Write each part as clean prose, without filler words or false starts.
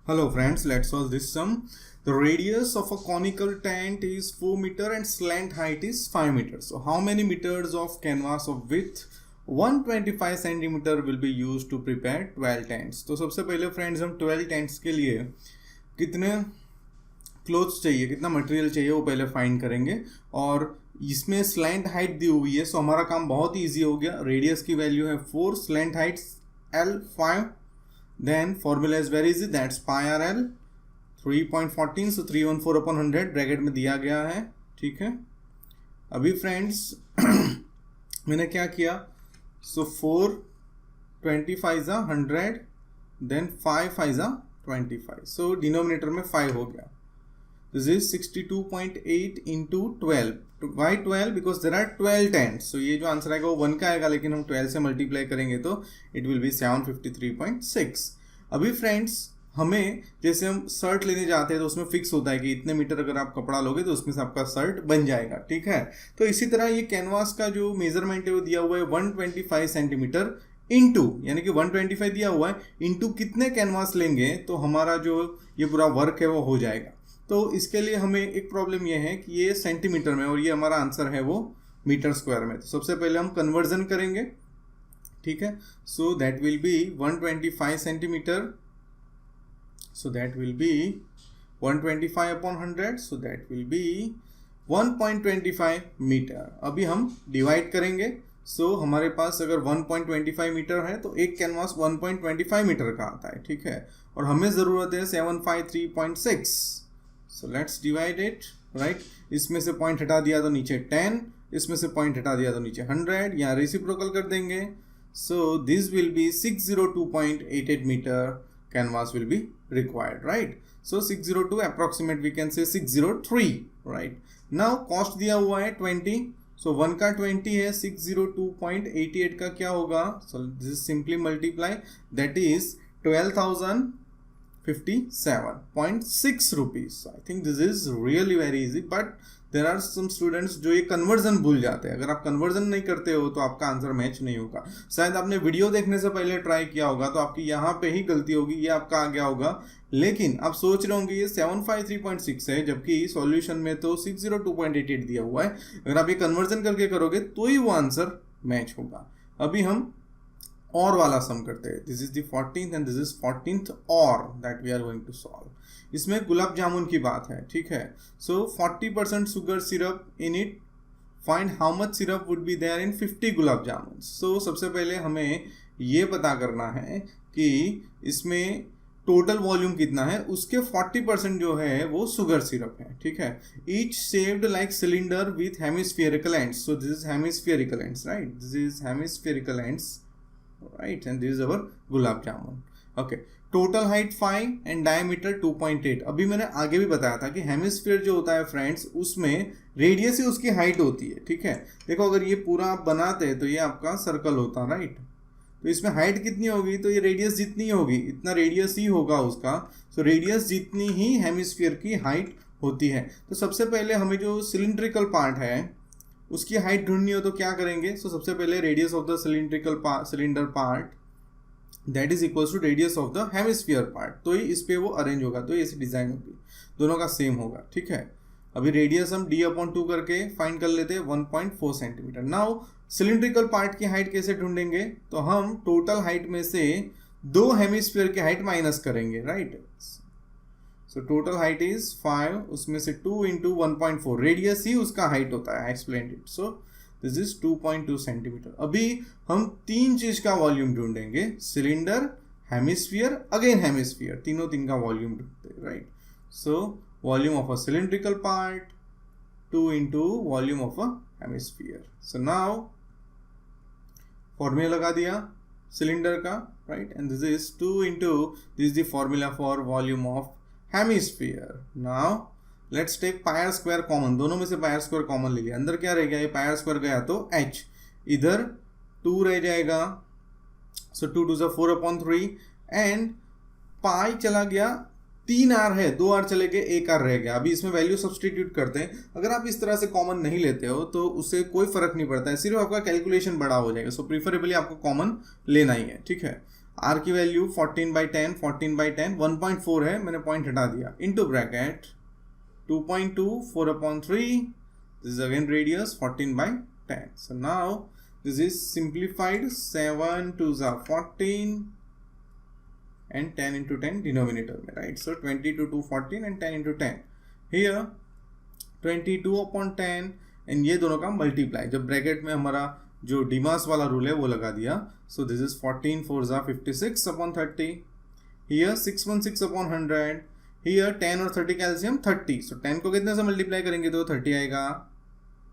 Hello friends, let's solve this sum. The radius of a conical tent is 4 meter and slant height is 5 meters. So how many meters of canvas of width 125 centimeter will be used to prepare 12 tents? तो सबसे पहले friends हम 12 tents के लिए कितने clothes चाहिए, कितना material चाहिए वो पहले फाइंड करेंगे। और इसमें स्लैंट हाइट दी हुई है, सो हमारा काम बहुत ही ईजी हो गया। रेडियस की वैल्यू है 4, slant height L 5, then formula is very easy, that's pi RL 3.14, so 314 upon 100 bracket में दिया गया है। ठीक है, अभी फ्रेंड्स मैंने क्या किया, सो 4 25 जा 100, देन 5 5 जा 25, सो डिनोमिनेटर में 5 हो गया। This is 62.8 into 12। Why 12? Because there are 12 tents. So ये जो आंसर आएगा वो 1 का आएगा, लेकिन हम 12 से मल्टीप्लाई करेंगे तो इट विल बी 753.6। अभी फ्रेंड्स हमें जैसे हम शर्ट लेने जाते हैं तो उसमें फिक्स होता है कि इतने मीटर अगर आप कपड़ा लोगे तो उसमें से आपका शर्ट बन जाएगा। ठीक है, तो इसी तरह ये कैनवास का जो मेजरमेंट है वो दिया हुआ है 125 सेंटीमीटर इंटू, यानी कि 125 दिया हुआ है, इंटू कितने कैनवास लेंगे तो हमारा जो ये पूरा वर्क है वो हो जाएगा। तो इसके लिए हमें एक प्रॉब्लम ये है कि ये सेंटीमीटर में और ये हमारा आंसर है वो मीटर स्क्वायर में। तो सबसे पहले हम कन्वर्जन करेंगे। ठीक है, so that will be 125 centimetre, so that will be 125 upon 100, so that will be 1.25 metre. अभी हम डिवाइड करेंगे। सो हमारे पास अगर 1.25 मीटर है तो एक कैनवास 1.25 मीटर का आता है। ठीक है, और हमें ज़रूरत है 753.6, so let's divide it. Right, इसमें से पॉइंट हटा दिया तो नीचे 10, इसमें से पॉइंट हटा दिया तो नीचे 100, यहाँ रेसिप्रोकल कर देंगे। So this will be 602.88 metre canvas will be required. Right, so 602 approximate we can say 603। Right, now cost दिया हुआ है 20, सो 1 का 20 है, 602.88 का क्या होगा, सो this is simply multiply, that is 12,057.6 rupees. I think this is really very easy, but there are some students जो ये कन्वर्जन भूल जाते हैं। अगर आप कन्वर्जन नहीं करते हो तो आपका आंसर मैच नहीं होगा। शायद आपने वीडियो देखने से पहले ट्राई किया होगा तो आपकी यहाँ पे ही गलती होगी, ये आपका आ गया होगा, लेकिन आप सोच रहे होंगे ये 753.6 है जबकि सॉल्यूशन में तो 602.88 दिया हुआ है। अगर आप ये कन्वर्जन करके करोगे तो ही वो आंसर मैच होगा। अभी हम और वाला सम करते हैं। This is the 14th and this is 14th और that we are going to solve. इसमें गुलाब जामुन की बात है। ठीक है, so 40% sugar syrup in it, find how much syrup would be there in 50 gulab jamun. So सबसे पहले हमें ये पता करना है कि इसमें टोटल वॉल्यूम कितना है, उसके 40% जो है वो शुगर सिरप है। ठीक है, each shaped like cylinder with hemispherical ends, so this is hemispherical ends. Right, this is hemispherical ends, right, and this is our gulab jamun. Okay, total height 5 and diameter 2.8। अभी मैंने आगे भी बताया था कि हेमिस्फीयर जो होता है फ्रेंड्स उसमें रेडियस ही उसकी हाइट होती है। ठीक है, देखो अगर ये पूरा आप बनाते हैं तो ये आपका सर्कल होता है। राइट, तो इसमें हाइट कितनी होगी, तो ये रेडियस जितनी होगी इतना रेडियस ही होगा उसका। सो रेडियस जितनी ही हेमिस्फीयर की हाइट होती है। तो सबसे पहले हमें जो सिलिंड्रिकल पार्ट है उसकी हाइट ढूंढनी हो तो क्या करेंगे, सो सबसे पहले radius of the cylinder part that is equals to radius of the hemisphere part, तो ही इस पे वो अरेंज होगा, तो ऐसी डिजाइन होगी, दोनों का सेम होगा। ठीक है, अभी रेडियस हम d/2 करके फाइंड कर लेते हैं 1.4 सेंटीमीटर। नाउ सिलिंड्रिकल पार्ट की हाइट कैसे ढूंढेंगे, तो हम टोटल हाइट में से 2 हेमिस्फीयर की हाइट माइनस करेंगे। Right, so total height is 5, उसमें से 2 इंटू 1.4, रेडियस ही उसका हाइट होता है, I explained it. So this is 2.2 centimetre. अभी हम 3 चीज का वॉल्यूम ढूंढेंगे, सिलेंडर, हेमिस्फीयर, अगेन हेमिस्फीयर, तीनों का वॉल्यूम ढूंढते हैं। Right, so volume of a cylindrical part 2 into volume of a hemisphere. So now formula लगा दिया सिलेंडर का। Right, and this is 2 into this is the formula for volume of hemisphere. Now let's take pi r square common, दोनों में से pier square common ले लिया, अंदर क्या रह गया, ये पायर स्क्वायर गया तो h, इधर 2 रह जाएगा, सो 2 2 4 अपॉन 3 एंड पाई चला गया, 3 r है, 2 r चले गए, 1 r रह गया। अभी इसमें वैल्यू सब्सटीट्यूट करते हैं। अगर आप इस तरह से कॉमन नहीं लेते हो तो उससे कोई फर्क नहीं पड़ता है, सिर्फ आपका कैलकुलेशन बड़ा हो जाएगा। सो प्रीफरेबली आपको कॉमन लेना ही है। ठीक है, R की वैल्यू 14/10, 14/10, 1.4 है, मैंने पॉइंट हटा दिया, into bracket 2.2, 4/3, this is again radius 14/10. So now this is simplified, 7 2s are 14 and 10 into 10 denominator में, right? So 22 to 14 and 10 into 10. Here 22/10 and ये दोनों का मल्टीप्लाई, जब ब्रैकेट में हमारा जो डिमास वाला रूल है वो लगा दिया. So this is 14 4s are 56/30. Here 616/100. Here 10 और 30 कैल्शियम 30. So 10 को कितने से मल्टीप्लाई करेंगे तो 30 आएगा.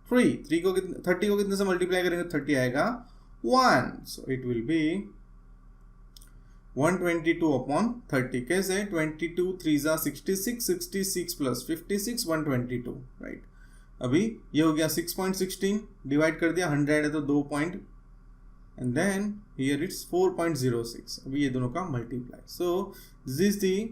3 को 30 को कितने से मल्टीप्लाई करेंगे तो 30 आएगा 1. So it will be 122/30. कैसे? 22 3s are 66, 66 plus 56 122, right? अभी ये हो गया 6.16, डिवाइड कर दिया, 100 है तो 2 point, and then here it's 4.06. अभी ये दोनों का multiply. So this is the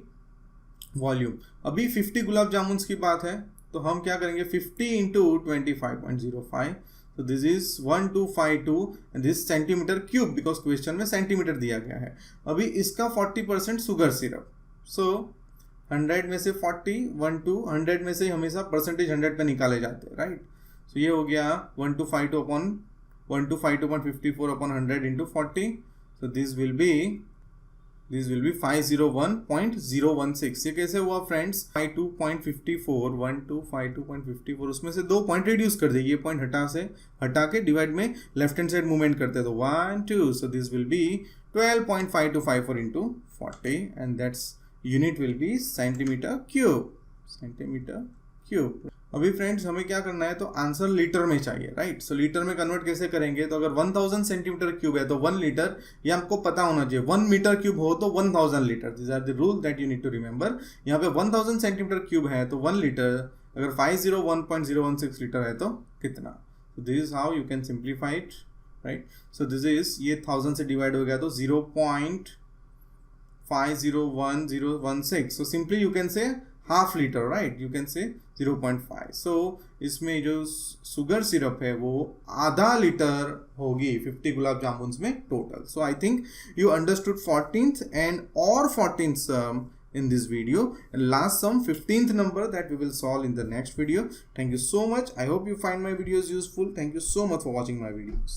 volume. अभी 50 गुलाब जामुन की बात है तो हम क्या करेंगे, 50 into 25.05. So this is 1252 and this centimetre cube, because question में सेंटीमीटर दिया गया है. अभी इसका 40% शुगर सिरप. सो 100 में से 40, 100 में से हमेशा परसेंटेज 100 पे निकाले जाते हैं, राइट? सो ये हो गया 1252/100 into 40. So this will be 501.016. ये कैसे हुआ फ्रेंड्स? 52.54, 1252.54, उसमें से 2 पॉइंट रिड्यूस कर देंगे, ये पॉइंट हटा के डिवाइड में लेफ्ट हैंड साइड मूवमेंट करते हैं तो 1 2. सो this will B 12.5254 into 40 and that's unit will be centimeter cube. अभी फ्रेंड्स हमें क्या करना है, तो आंसर लीटर में चाहिए, राइट? सो लीटर में कन्वर्ट कैसे करेंगे, तो अगर 1000 सेंटीमीटर क्यूब है तो 1 लीटर, ये आपको पता होना चाहिए. 1 मीटर क्यूब हो तो 1000 litre. This are the rule that you need to remember. यहाँ पे 1000 सेंटीमीटर क्यूब है तो 1 लीटर, अगर 501.016 लीटर है तो कितना? तो this is how you can simplify it, right? So this is, ये 1000 से डिवाइड हो गया तो 0.501016. So simply you can say half liter, right? You can say 0.5. So इसमें जो शुगर सिरप है वो आधा लीटर होगी 50 गुलाब जामुन में total. So I think you understood 14th and or 14th sum in this video, and last sum 15th number that we will solve in the next video. Thank you so much. I hope you find my videos useful. Thank you so much for watching my videos.